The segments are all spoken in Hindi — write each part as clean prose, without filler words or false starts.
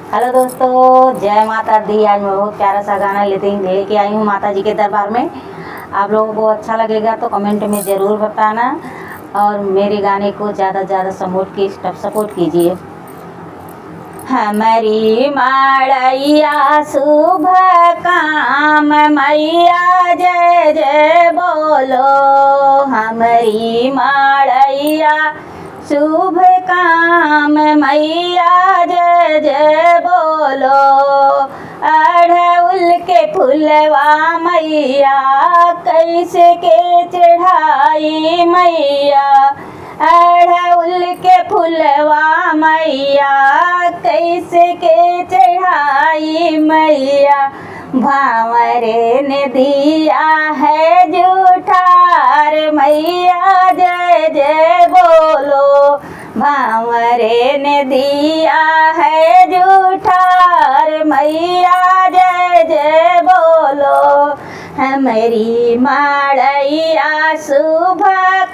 हेलो दोस्तों, जय माता दी। आज मैं बहुत प्यारा सा गाना लेके आई हूँ माता जी के दरबार में। आप लोगों को अच्छा लगेगा तो कमेंट में ज़रूर बताना और मेरे गाने को ज़्यादा से ज़्यादा सपोर्ट कीजिए। हमारी माड़ैया शुभ काम मैया जय जय बोलो। हमारी माड़ैया शुभ काम मैया जय जय बोलो। अड़हुल के फुलवा मैया कैसे के चढ़ाई मैया। अड़हुल के फुलवा मैया कैसे के चढ़ाई मैया। भांवरे ने दिया है जूठार मैया जय जय बोलो। भांवरे ने दिया है जूठार मैया जय जय बोलो। हमारी माड़ैया शुभ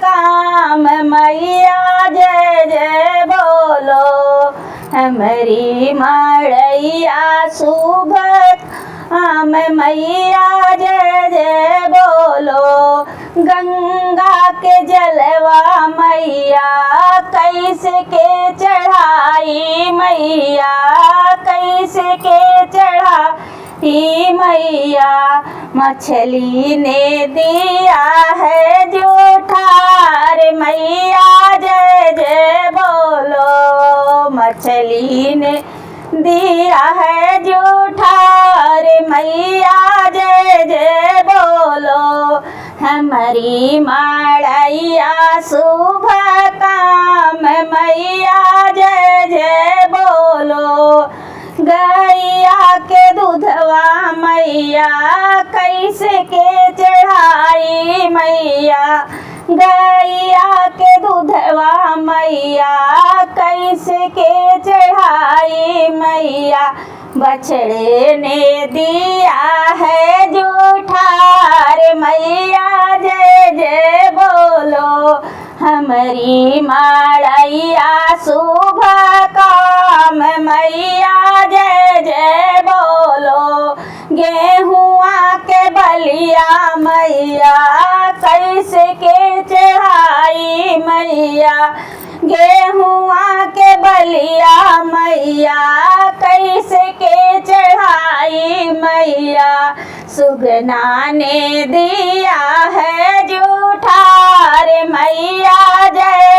काम मैया जय जय बोलो। हमारी माड़ैया शुभ काम मैया जय जय बोलो। गंगा के जलवा मैया कैसे के चढ़ाई मैया कैसे के चढ़ाई मैया। मछली ने दिया है जूठार मैया जय जय बोलो। मछली ने दिया है जूठार मैया जय जय बोलो। हमारी माड़ैया शुभ काम मैया जय जय बोलो। गैया के दूधवा मैया कैसे के चढ़ाई मैया। गैया के दूधवा मैया कैसे के चढ़ाई मैया। बछड़े ने दिया है जूठार मैया जय जय बोलो। हमारी माड़ैया शुभ काम मैया जय जय बोलो। गेहुआ के बलिया मैया कैसे के चढ़ाई मैया। गेहुआ के बलिया मैया कैसे के चढ़ाई मैया। सुगना ने दिया है जूठार मैया जय